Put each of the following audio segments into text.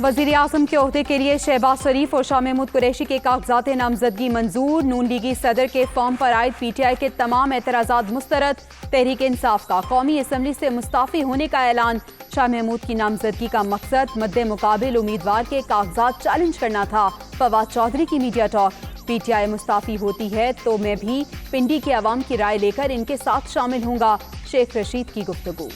वज़ीर आज़म के ओहदे के लिए शहबाज शरीफ और शाह महमूद कुरैशी के कागजात नामजदगी मंजूर। नून लीगी सदर के फॉर्म पर आयद PTI के तमाम एतराज़ात मुस्तरद। तहरीक इंसाफ का कौमी असम्बली से मुस्ताफ़ी होने का ऐलान। शाह महमूद की नामजदगी का मकसद मद्दे मुकाबिल उम्मीदवार के कागजात चैलेंज करना था। फवाद चौधरी की मीडिया टॉक। PTI मुस्ताफ़ी होती है तो मैं भी पिंडी के अवाम की राय लेकर इनके साथ शामिल हूँगा। शेख रशीद की गुफ्तगू।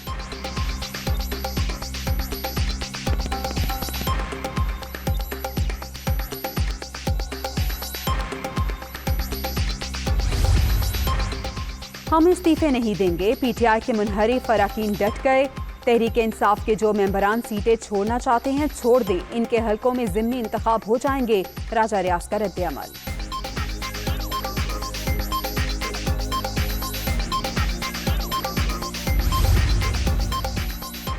हम इस्तीफे नहीं देंगे। PTI के मुनहरिफ अरकान डट गए। तहरीक इंसाफ के जो मेंबरान सीटें छोड़ना चाहते हैं छोड़ दें, इनके हलकों में ज़िमनी इंतखाब हो जाएंगे। राजा रियाज का रद्द-ए-अमल।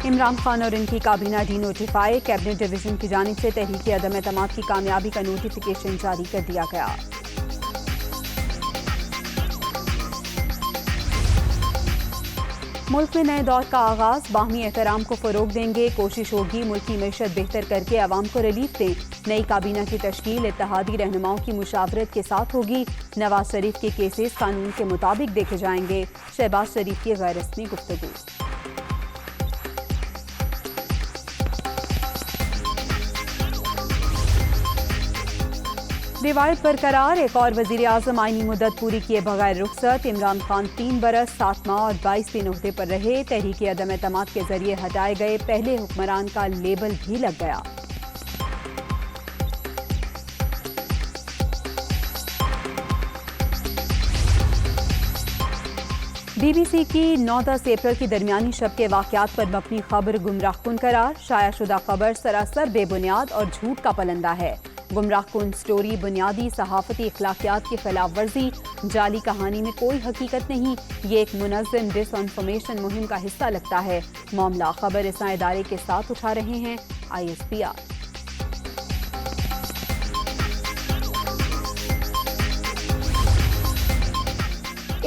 इमरान खान और इनकी काबीना डी-नोटिफाई। कैबिनेट डिवीजन की जानिब से तहरीक अदम-ए-एतमाद की कामयाबी का नोटिफिकेशन जारी कर दिया गया। मुल्क में नए दौर का आगाज। बाहमी एहतराम को फरोग देंगे। कोशिश होगी मुल्क की मईशत बेहतर करके अवाम को रिलीफ दें। नई काबीना की तश्कील इत्तेहादी रहनुमाओं की मुशावरत के साथ होगी। नवाज शरीफ के केसेस कानून के मुताबिक देखे जाएंगे। शहबाज शरीफ की गैर रस्मी गुफ्तगू। रिवायत बरकरार। एक और वज़ीर आज़म आईनी मुद्दत पूरी किए बगैर रुखसत। इमरान खान 3 बरस 7 माह और 22 दिन ओहदे पर रहे। तहरीक अदम-ए-एतमाद के जरिए हटाए गए पहले हुक्मरान का लेबल भी लग गया। BBC की 9-10 अप्रैल की दरमियानी शब के वाक़यात पर मबनी खबर गुमराहकुन करार। शाया शुदा खबर सरासर बेबुनियाद और झूठ का पलंदा है। गुमराहकुन स्टोरी बुनियादी सहाफ़ती इखलाकियात की खिलाफ वर्जी। जाली कहानी में कोई हकीकत नहीं। ये एक मुनज़्ज़म डिसइंफॉर्मेशन मुहिम का हिस्सा लगता है। मामला खबर रसां इदारे के साथ उठा रहे हैं ISPR।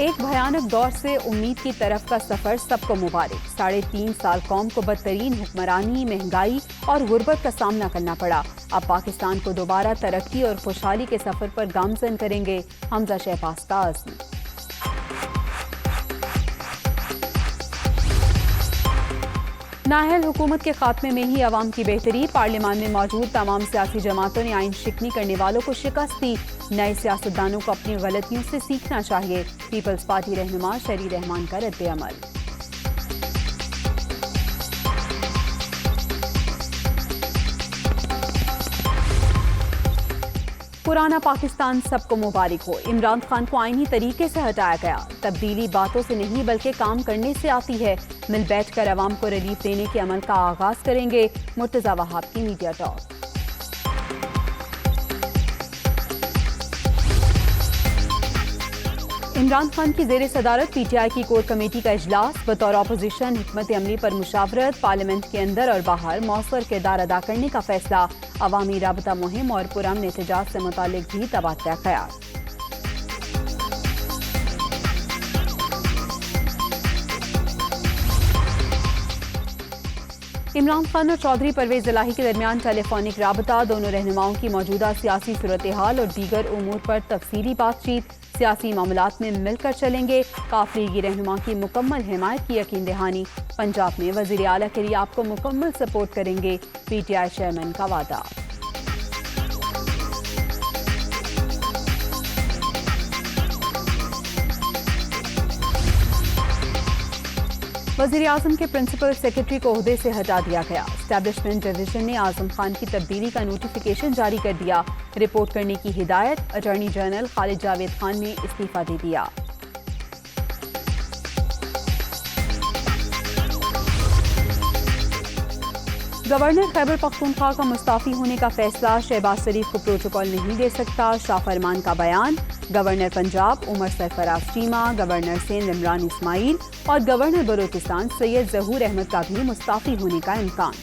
एक भयानक दौर से उम्मीद की तरफ का सफर सबको मुबारक। 3.5 साल कौम को बदतरीन हुक्मरानी, महंगाई और गुर्बत का सामना करना पड़ा। अब पाकिस्तान को दोबारा तरक्की और खुशहाली के सफर पर गामजन करेंगे हमजा शहबाज का अज़्म। नाअहल हुकूमत के खात्मे में ही अवाम की बेहतरी। पार्लियामान में मौजूद तमाम सियासी जमातों ने आइन शिकनी करने वालों को शिकस्त दी। नए सियासतदानों को अपनी गलतियों से सीखना चाहिए। पीपल्स पार्टी रहनुमा शरी रहमान का रद्द-ए-अमल। पुराना पाकिस्तान सबको मुबारक हो। इमरान खान को आईनी तरीके से हटाया गया। तब्दीली बातों से नहीं बल्कि काम करने से आती है। मिल बैठकर अवाम को रिलीफ देने के अमल का आगाज करेंगे। मुर्तजा वहाब की मीडिया टॉक। इमरान खान की ज़ेर सदारत PTI की कोर कमेटी का इजलास। बतौर अपोजिशन हिकमत अमली पर मुशावरत। पार्लियामेंट के अंदर और बाहर मौसर किरदार अदा करने का फैसला। अवामी राबता मुहिम और पुरअमन एहतजाज से मुतालिक भी तबादला ख्याल। इमरान खान और चौधरी परवेज इलाही के दरमियान टेलीफोनिक राबता। दोनों रहनुमाओं की मौजूदा सियासी सूरत हाल और दीगर उमूर पर तफसीली बातचीत। सियासी मामलात में मिलकर चलेंगे। काफ लीगी रहनुमा की मुकम्मल हिमायत की यकीन दहानी। पंजाब में वज़ीर आला के लिए आपको मुकम्मल सपोर्ट करेंगे। PTI चेयरमैन का वादा। वज़ीर आज़म के प्रिंसिपल सेक्रेटरी को ओहदे से हटा दिया गया। एस्टैब्लिशमेंट डिवीजन ने आज़म खान की तब्दीली का नोटिफिकेशन जारी कर दिया। रिपोर्ट करने की हिदायत। अटॉर्नी जनरल खालिद जावेद खान ने इस्तीफा दे दिया। गवर्नर खैबर पख्तूनख्वा का मुस्ताफी होने का फैसला। शहबाज शरीफ को प्रोटोकॉल नहीं दे सकता। शाह फरमान का बयान। गवर्नर पंजाब उमर सरफराज चीमा, गवर्नर सिंध इमरान इस्माइल और गवर्नर बलोचिस्तान सैयद ज़हूर अहमद का भी मुस्ताफी होने का इम्कान।